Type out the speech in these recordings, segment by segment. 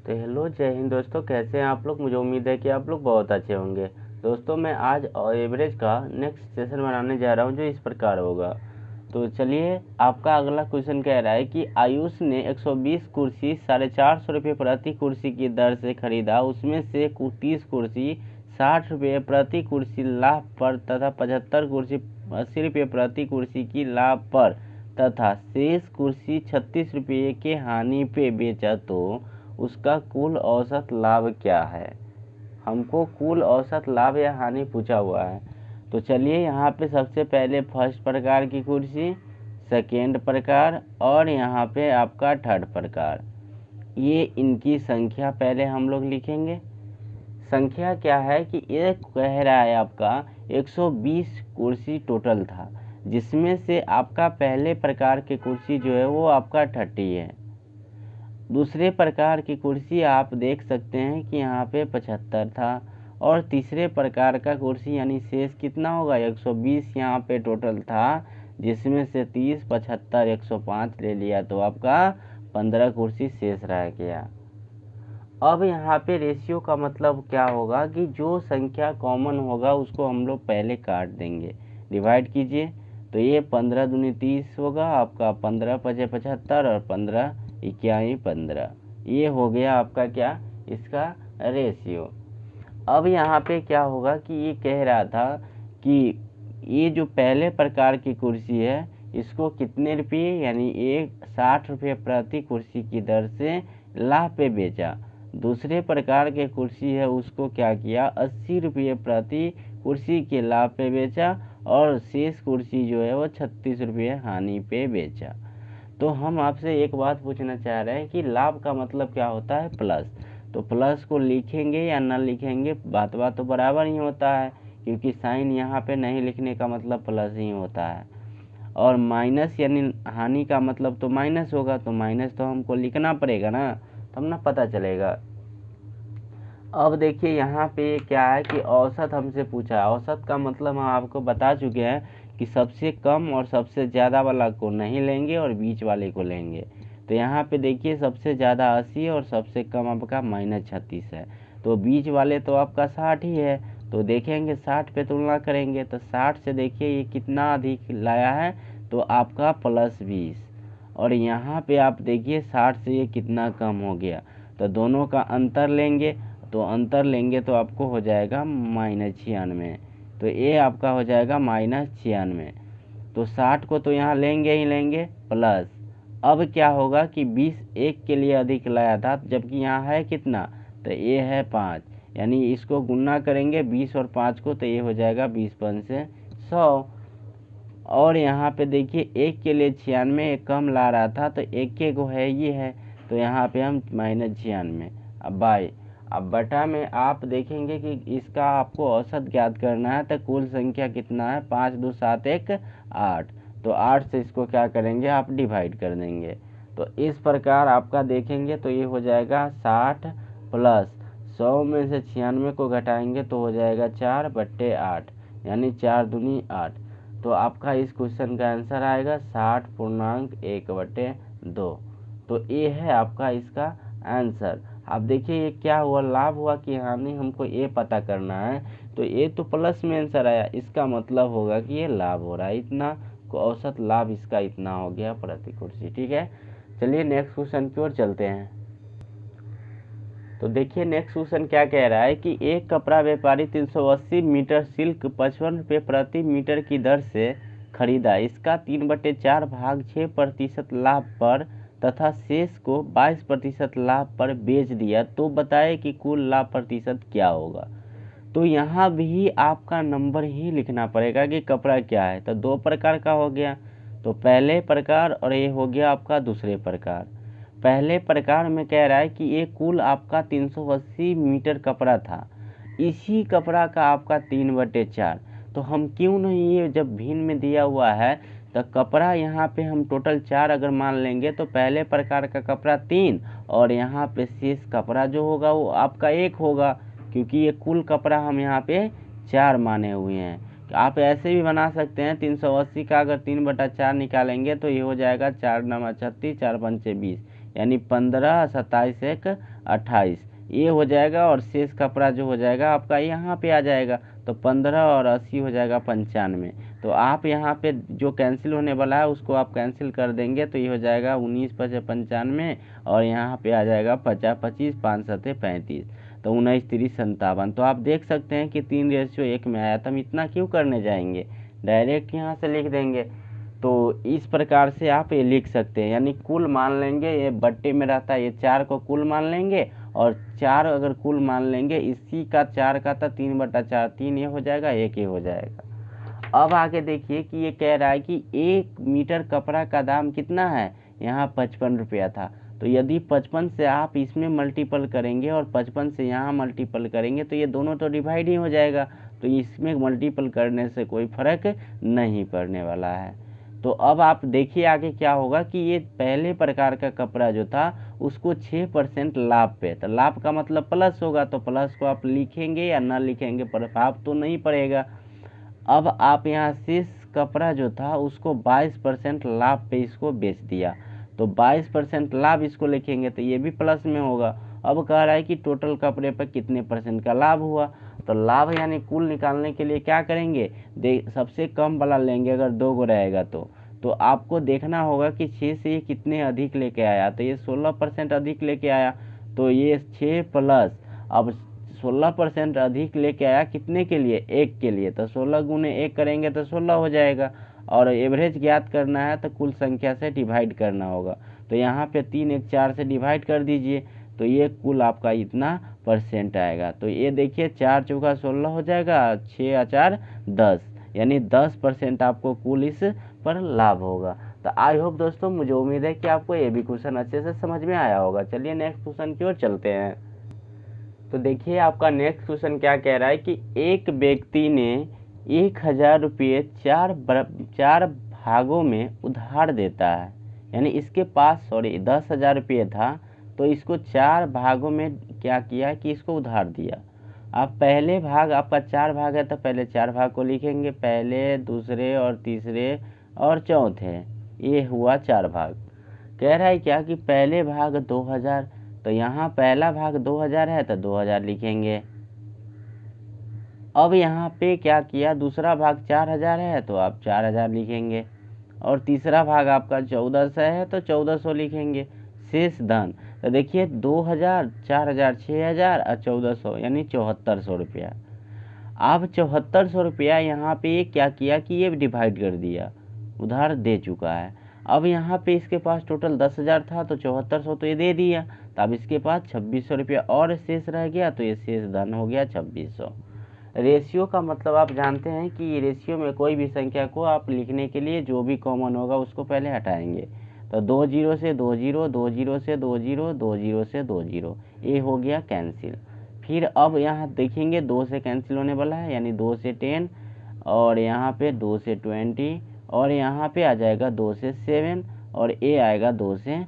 तो हेलो जय हिंद दोस्तों, कैसे हैं आप लोग। मुझे उम्मीद है कि आप लोग बहुत अच्छे होंगे। दोस्तों मैं आज एवरेज का नेक्स्ट सेशन बनाने जा रहा हूं जो इस प्रकार होगा। तो चलिए, आपका अगला क्वेश्चन कह रहा है कि आयुष ने 120 कुर्सी 450 रुपये प्रति कुर्सी की दर से खरीदा। उसमें से 30 कुर्सी 60 रुपये प्रति कुर्सी लाभ पर तथा 75 कुर्सी 80 रुपये प्रति कुर्सी की लाभ पर तथा शेष कुर्सी 36 रुपये के हानि पे बेचा, तो उसका कुल औसत लाभ क्या है। हमको कुल औसत लाभ या हानि पूछा हुआ है। तो चलिए, यहाँ पे सबसे पहले फर्स्ट प्रकार की कुर्सी, सेकेंड प्रकार और यहाँ पे आपका थर्ड प्रकार, ये इनकी संख्या पहले हम लोग लिखेंगे। संख्या क्या है कि ये कह रहा है आपका 120 कुर्सी टोटल था, जिसमें से आपका पहले प्रकार की कुर्सी जो है वो आपका 30 है। दूसरे प्रकार की कुर्सी आप देख सकते हैं कि यहाँ पे 75 था। और तीसरे प्रकार का कुर्सी यानी शेष कितना होगा, 120 यहाँ पे टोटल था, जिसमें से 30 75 105 ले लिया, तो आपका 15 कुर्सी शेष रह गया। अब यहाँ पे रेशियो का मतलब क्या होगा कि जो संख्या कॉमन होगा उसको हम लोग पहले काट देंगे, डिवाइड कीजिए। तो ये 15 दूनी 30 होगा आपका, 15 पचे 75 और 15 इक्याई 15, ये हो गया आपका क्या, इसका रेशियो। अब यहाँ पे क्या होगा कि ये कह रहा था कि ये जो पहले प्रकार की कुर्सी है इसको कितने रुपये यानी 60 रुपये प्रति कुर्सी की दर से लाभ पे बेचा। दूसरे प्रकार के कुर्सी है उसको क्या किया, 80 रुपये प्रति कुर्सी के लाभ पे बेचा और शेष कुर्सी जो है वो 36 रुपये हानि पे बेचा। तो हम आपसे एक बात पूछना चाह रहे हैं कि लाभ का मतलब क्या होता है, प्लस। तो प्लस को लिखेंगे या न लिखेंगे, बात तो बराबर ही होता है, क्योंकि साइन यहाँ पे नहीं लिखने का मतलब प्लस ही होता है। और माइनस यानी हानि का मतलब तो माइनस होगा, तो माइनस तो हमको लिखना पड़ेगा ना, तब ना पता चलेगा। अब देखिए यहाँ पे क्या है कि औसत हमसे पूछा है। औसत का मतलब हम आपको बता चुके हैं कि सबसे कम और सबसे ज़्यादा वाला को नहीं लेंगे और बीच वाले को लेंगे। तो यहाँ पे देखिए सबसे ज़्यादा 80 और सबसे कम आपका -36 है, तो बीच वाले तो आपका 60 ही है। तो देखेंगे 60 पे तुलना करेंगे, तो 60 से देखिए ये कितना अधिक लाया है, तो आपका +20। और यहाँ पे आप देखिए 60 से ये कितना कम हो गया, तो दोनों का अंतर लेंगे। तो अंतर लेंगे तो आपको हो जाएगा -96, तो ये आपका हो जाएगा -96। तो 60 को तो यहाँ लेंगे ही लेंगे प्लस। अब क्या होगा कि 20 एक के लिए अधिक लाया था, जबकि यहाँ है कितना, तो ये है 5, यानी इसको गुणा करेंगे 20 और 5 को, तो ये हो जाएगा 20 5 से 100। और यहाँ पे देखिए एक के लिए 96 कम ला रहा था, तो एक के को है ये है, तो यहाँ पे हम -96। अब बाई, अब बटा में आप देखेंगे कि इसका आपको औसत ज्ञात करना है, तो कुल संख्या कितना है, 5 2 7 1 8, तो 8 से इसको क्या करेंगे आप डिवाइड कर देंगे। तो इस प्रकार आपका देखेंगे तो ये हो जाएगा 60 प्लस 100 में से 96 को घटाएंगे तो हो जाएगा 4/8, यानी 4 दूनी 8। तो आपका इस क्वेश्चन का आंसर आएगा 60.1/2। तो ये है आपका इसका आंसर। अब देखिए ये क्या हुआ, लाभ हुआ कि हानि, हमको ये पता करना है। तो ये तो प्लस में आंसर आया, इसका मतलब होगा कि ये लाभ हो रहा है इतना, को औसत लाभ इसका इतना हो गया प्रति कुर्सी। ठीक है, चलिए नेक्स्ट क्वेश्चन की ओर चलते हैं। तो देखिए नेक्स्ट क्वेश्चन क्या कह रहा है कि एक कपड़ा व्यापारी 380 मीटर सिल्क 55 रुपये प्रति मीटर की दर से खरीदा। इसका 3/4 भाग 6% लाभ पर तथा शेष को 22% लाभ पर बेच दिया, तो बताए कि कुल लाभ प्रतिशत क्या होगा। तो यहाँ भी आपका नंबर ही लिखना पड़ेगा कि कपड़ा क्या है। तो दो प्रकार का हो गया, तो पहले प्रकार और ये हो गया आपका दूसरे प्रकार। पहले प्रकार में कह रहा है कि ये कुल आपका 380 मीटर कपड़ा था, इसी कपड़ा का आपका 3/4। तो हम क्यों नहीं, ये जब भिन्न में दिया हुआ है तो कपड़ा यहाँ पे हम टोटल 4 अगर मान लेंगे तो पहले प्रकार का कपड़ा 3 और यहाँ पे शेष कपड़ा जो होगा वो आपका 1 होगा, क्योंकि ये कुल कपड़ा हम यहाँ पे 4 माने हुए हैं। आप ऐसे भी बना सकते हैं, 380 का अगर 3/4 निकालेंगे तो ये हो जाएगा 4 9 36 4 5 20, यानी 15, 27, 1, 28 ये हो जाएगा। और शेष कपड़ा जो हो जाएगा आपका यहाँ पे आ जाएगा, तो 15 और 80 हो जाएगा 95। तो आप यहाँ पे जो कैंसिल होने वाला है उसको आप कैंसिल कर देंगे, तो ये हो जाएगा 19, 5, 95 और यहाँ पे आ जाएगा 50, 25, 5, 7, 35, तो 19, 30, 57। तो आप देख सकते हैं कि 3:1 में आया। तो हम इतना क्यों करने जाएंगे, डायरेक्ट यहाँ से लिख देंगे। तो इस प्रकार से आप ये लिख सकते हैं, यानी कुल मान लेंगे, ये बट्टे में रहता है, ये 4 को कुल मान लेंगे और 4 अगर कुल मान लेंगे, इसी का 4 का था 3/4, 3 ये हो जाएगा, 1 ये हो जाएगा। अब आगे देखिए कि ये कह रहा है कि 1 मीटर कपड़ा का दाम कितना है, यहाँ 55 रुपया था। तो यदि 55 से आप इसमें मल्टीपल करेंगे और 55 से यहाँ मल्टीपल करेंगे तो ये दोनों तो डिवाइड ही हो जाएगा, तो इसमें मल्टीपल करने से कोई फर्क नहीं पड़ने वाला है। तो अब आप देखिए आगे क्या होगा कि ये पहले प्रकार का कपड़ा जो था उसको 6% लाभ पे, तो लाभ का मतलब प्लस होगा, तो प्लस को आप लिखेंगे या ना लिखेंगे प्रभाव तो नहीं पड़ेगा। अब आप यहाँ शेष कपड़ा जो था उसको 22% लाभ पे इसको बेच दिया, तो 22% लाभ इसको लिखेंगे, तो ये भी प्लस में होगा। अब कह रहा है कि टोटल कपड़े पर कितने % का लाभ हुआ, तो लाभ यानी कुल निकालने के लिए क्या करेंगे, सबसे कम वाला लेंगे अगर 2 गो रहेगा तो आपको देखना होगा कि 6 से ये कितने अधिक लेके आया, तो ये 16% अधिक लेके आया, तो ये 6 प्लस अब 16% अधिक लेके आया कितने के लिए, 1 के लिए, तो 16 गुने 1 करेंगे तो 16 हो जाएगा। और एवरेज ज्ञात करना है तो कुल संख्या से डिवाइड करना होगा, तो यहाँ पे 3, 1, 4 से डिवाइड कर दीजिए, तो ये कुल आपका इतना % आएगा। तो ये देखिए 4 चौका 16 हो जाएगा, 6 और 4 10, यानी 10% आपको कुल इस पर लाभ होगा। तो आई होप दोस्तों, मुझे उम्मीद है कि आपको ये भी क्वेश्चन अच्छे से समझ में आया होगा। चलिए नेक्स्ट क्वेश्चन की ओर चलते हैं। तो देखिए आपका नेक्स्ट क्वेश्चन क्या कह रहा है कि एक व्यक्ति ने 1000 रुपये 4 भागों में उधार देता है, यानी इसके पास 10,000 रुपये था, तो इसको 4 भागों में क्या किया कि इसको उधार दिया। अब पहले भाग आपका 4 भाग है, तो पहले 4 भाग को लिखेंगे, पहले, दूसरे और तीसरे और चौथे, ये हुआ 4 भाग। कह रहा है क्या कि पहले भाग 2000, तो यहाँ पहला भाग 2000 है तो 2000 लिखेंगे। अब यहाँ पे क्या किया, दूसरा भाग 4000 है तो आप 4000 लिखेंगे, और तीसरा भाग आपका 1400 है तो 1400 लिखेंगे। शेष धन, तो देखिए 2000, 4000, 6000 और 1400, यानी 7400 रुपया। अब 7400 रुपया यहाँ पे ये क्या किया कि ये डिवाइड कर दिया, उधार दे चुका है। अब यहाँ पे इसके पास टोटल 10,000 था, तो 7400 तो ये दे दिया, तो अब इसके पास 2600 रुपया और शेष रह गया, तो ये शेष धन हो गया 2600। रेशियो का मतलब आप जानते हैं कि रेशियो में कोई भी संख्या को आप लिखने के लिए जो भी कॉमन होगा उसको पहले हटाएंगे, तो 2 0 से 2 0, 2 0 से 2 0, 2 0 से 2 0, ये हो गया कैंसिल। फिर अब यहाँ देखेंगे 2 से कैंसिल होने वाला है, यानी 2 से 10 और यहाँ पे 2 से 20 और यहाँ पे आ जाएगा 2 से 7 और ये आएगा 2 से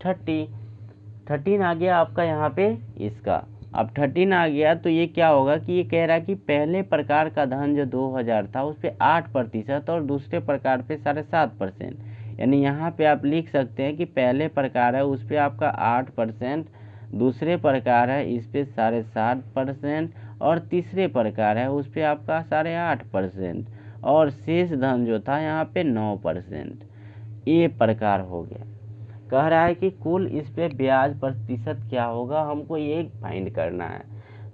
13 आ गया आपका यहाँ पे इसका। अब 13 आ गया तो ये क्या होगा कि ये कह रहा है कि पहले प्रकार का धन जो 2000 था उस पर 8% और दूसरे प्रकार पे 7.5%, यानी यहाँ पे आप लिख सकते हैं कि पहले प्रकार है उस पर आपका 8%, दूसरे प्रकार है इस पे 7.5% और तीसरे प्रकार है उस पर आपका 8.5% और शेष धन जो था यहाँ पे 9%, ये प्रकार हो गया। कह रहा है कि कुल इस पे ब्याज प्रतिशत क्या होगा, हमको ये फाइंड करना है।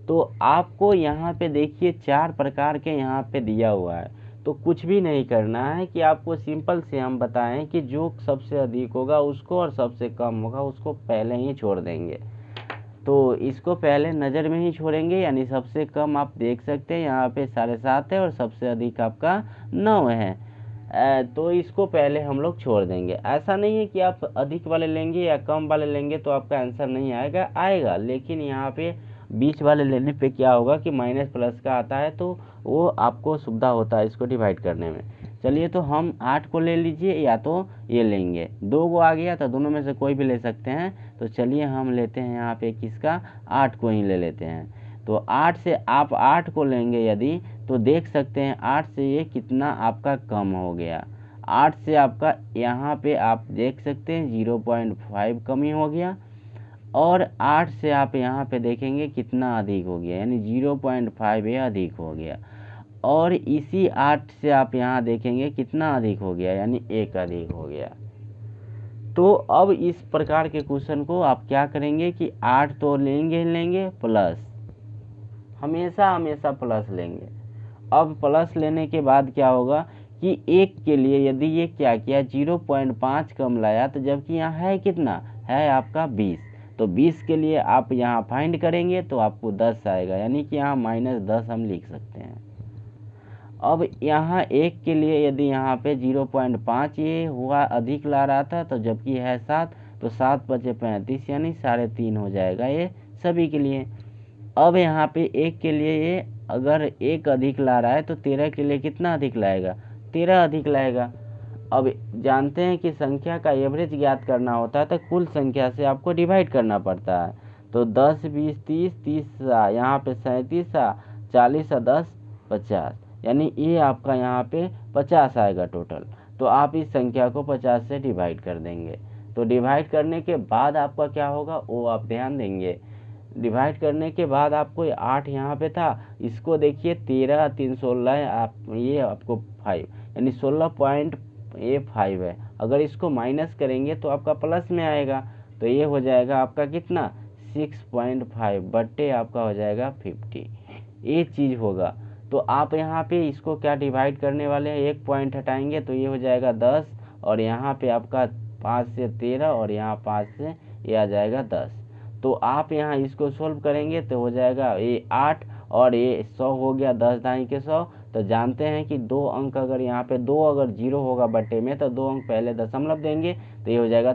तो आपको यहाँ पे देखिए 4 प्रकार के यहाँ पे दिया हुआ है, तो कुछ भी नहीं करना है कि आपको सिंपल से हम बताएं कि जो सबसे अधिक होगा उसको और सबसे कम होगा उसको पहले ही छोड़ देंगे। तो इसको पहले नज़र में ही छोड़ेंगे, यानी सबसे कम आप देख सकते हैं यहाँ पे 7.5 है और सबसे अधिक आपका 9 है, तो इसको पहले हम लोग छोड़ देंगे। ऐसा नहीं है कि आप अधिक वाले लेंगे या कम वाले लेंगे तो आपका आंसर नहीं आएगा, लेकिन यहाँ पे बीच वाले लेने पे क्या होगा कि माइनस प्लस का आता है, तो वो आपको सुविधा होता है इसको डिवाइड करने में। चलिए तो हम 8 को ले लीजिए या तो ये लेंगे, 2 को आ गया तो दोनों में से कोई भी ले सकते हैं। तो चलिए हम लेते हैं यहाँ पे किसका, 8 को ही ले लेते हैं। तो 8 से आप 8 को लेंगे यदि, तो देख सकते हैं 8 से ये कितना आपका कम हो गया। 8 से आपका यहाँ पे आप देख सकते हैं 0.5 कमी हो गया, और 8 से आप यहाँ पे देखेंगे कितना अधिक हो गया, यानी 0.5 ये अधिक हो गया। और इसी 8 से आप यहाँ देखेंगे कितना अधिक हो गया, यानी 1 अधिक हो गया। तो अब इस प्रकार के क्वेश्चन को आप क्या करेंगे कि 8 तो लेंगे प्लस, हमेशा प्लस लेंगे। अब प्लस लेने के बाद क्या होगा कि 1 के लिए यदि ये क्या किया 0.5 कम लाया, तो जबकि यहाँ है कितना है आपका 20, तो 20 के लिए आप यहाँ फाइंड करेंगे तो आपको 10 आएगा, यानी कि यहाँ -10 हम लिख सकते हैं। अब यहाँ 1 के लिए यदि यहाँ पे 0.5 ये हुआ अधिक ला रहा था, तो जबकि है 7, तो 7 बचे 35, यानी 3.5 हो जाएगा ये सभी के लिए। अब यहाँ पे 1 के लिए ये अगर 1 अधिक ला रहा है, तो 13 के लिए कितना अधिक लाएगा, 13 अधिक लाएगा। अब जानते हैं कि संख्या का एवरेज ज्ञात करना होता है तो कुल संख्या से आपको डिवाइड करना पड़ता है। तो 10, 20, 30, 30 यहाँ पे 37, 40, 10, 50, यानी ये आपका यहाँ पे 50 आएगा टोटल। तो आप इस संख्या को 50 से डिवाइड कर देंगे। तो डिवाइड करने के बाद आपका क्या होगा वो आप ध्यान देंगे। डिवाइड करने के बाद आपको 8 यहाँ पे था, इसको देखिए 13, 3, 16 आप ये आपको 5, यानी 16.5 है। अगर इसको माइनस करेंगे तो आपका प्लस में आएगा, तो ये हो जाएगा आपका कितना 6.5 बट्टे आपका हो जाएगा 50, ये चीज़ होगा। तो आप यहाँ पे इसको क्या डिवाइड करने वाले हैं, 1 पॉइंट हटाएंगे तो ये हो जाएगा 10, और यहाँ पे आपका 5 से 13 और यहाँ 5 से ये आ जाएगा 10। तो आप यहाँ इसको सोल्व करेंगे तो हो जाएगा ये 8 और ये 100 हो गया, 10 दाई के 100। तो जानते हैं कि 2 अंक अगर यहाँ पे 2 अगर 0 होगा बट्टे में, तो 2 अंक पहले दशमलव देंगे, तो ये हो जाएगा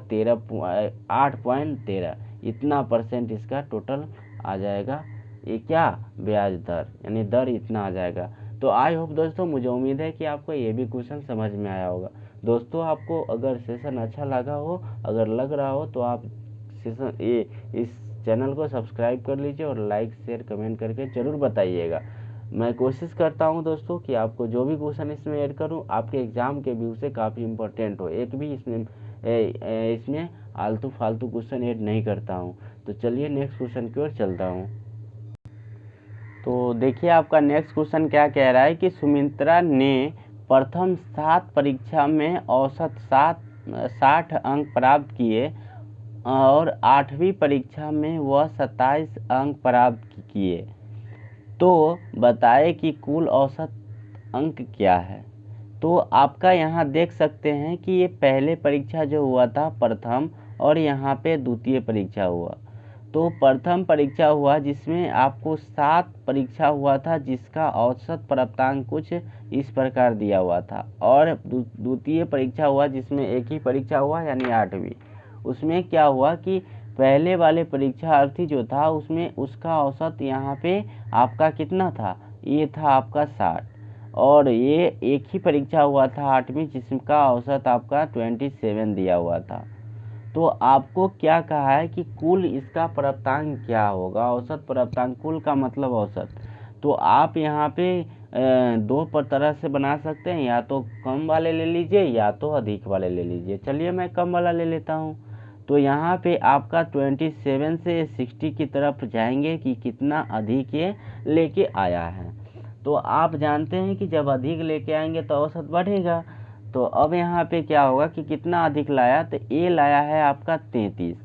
8.13, इतना % इसका टोटल आ जाएगा। ये क्या ब्याज दर, यानी दर इतना आ जाएगा। तो आई होप दोस्तों, मुझे उम्मीद है कि आपको ये भी क्वेश्चन समझ में आया होगा। दोस्तों आपको अगर सेशन अच्छा लगा हो, अगर लग रहा हो, तो आप इस चैनल को सब्सक्राइब कर लीजिए और लाइक शेयर कमेंट करके ज़रूर बताइएगा। मैं कोशिश करता हूं दोस्तों कि आपको जो भी क्वेश्चन इसमें ऐड करूं आपके एग्ज़ाम के व्यू से काफ़ी इम्पोर्टेंट हो। एक भी इसमें आलतू फालतू क्वेश्चन ऐड नहीं करता हूं। तो चलिए नेक्स्ट क्वेश्चन की ओर चलता हूं। तो देखिए आपका नेक्स्ट क्वेश्चन क्या कह रहा है कि सुमित्रा ने प्रथम 7 परीक्षा में औसत 60 अंक प्राप्त किए और 8वीं परीक्षा में वह 27 अंक प्राप्त किए, तो बताए कि कुल औसत अंक क्या है। तो आपका यहाँ देख सकते हैं कि ये पहले परीक्षा जो हुआ था प्रथम, और यहाँ पे द्वितीय परीक्षा हुआ। तो प्रथम परीक्षा हुआ जिसमें आपको 7 परीक्षा हुआ था, जिसका औसत प्राप्तांक कुछ इस प्रकार दिया हुआ था, और द्वितीय परीक्षा हुआ जिसमें एक ही परीक्षा हुआ यानी 8वीं। उसमें क्या हुआ कि पहले वाले परीक्षार्थी जो था उसमें उसका औसत यहाँ पे आपका कितना था, ये था आपका 60, और ये एक ही परीक्षा हुआ था 8वीं जिसका औसत आपका 27 दिया हुआ था। तो आपको क्या कहा है कि कुल इसका प्राप्तांक क्या होगा, औसत प्राप्तांक, कुल का मतलब औसत। तो आप यहाँ पे दो तरह से बना सकते हैं, या तो कम वाले ले लीजिए या तो अधिक वाले ले लीजिए। चलिए मैं कम वाला ले लेता हूँ। तो यहाँ पे आपका 27 से 60 की तरफ जाएंगे कि कितना अधिक ये लेके आया है। तो आप जानते हैं कि जब अधिक लेके आएंगे तो औसत बढ़ेगा। तो अब यहाँ पे क्या होगा कि कितना अधिक लाया, तो ये लाया है आपका 33।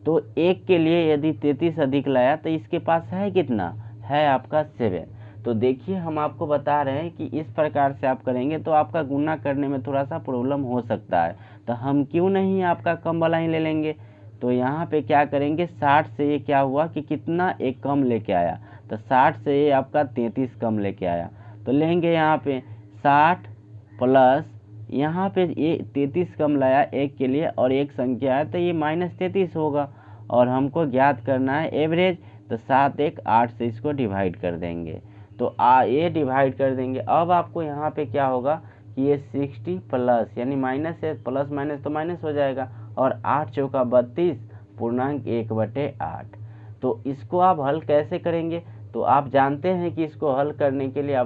तो 1 के लिए यदि 33 अधिक लाया तो इसके पास है कितना, है आपका 7। तो देखिए हम आपको बता रहे हैं कि इस प्रकार से आप करेंगे तो आपका गुणा करने में थोड़ा सा प्रॉब्लम हो सकता है, तो हम क्यों नहीं आपका कम वाला ही ले लेंगे। तो यहाँ पे क्या करेंगे, 60 से ये क्या हुआ कि कितना एक कम लेके आया, तो 60 से ये आपका 33 कम लेके आया। तो लेंगे यहाँ पे 60 प्लस यहाँ पे ये 33 कम लाया 1 के लिए, और एक संख्या है तो ये -33 होगा, और हमको ज्ञात करना है एवरेज। तो 7, 1, 8 से इसको डिवाइड कर देंगे, तो ये डिवाइड कर देंगे। अब आपको यहाँ पे क्या होगा कि ये 60 प्लस, यानी माइनस है, प्लस माइनस तो माइनस हो जाएगा, और 8 चौका 32 पूर्णांक 1/8। तो इसको आप हल कैसे करेंगे, तो आप जानते हैं कि इसको हल करने के लिए आप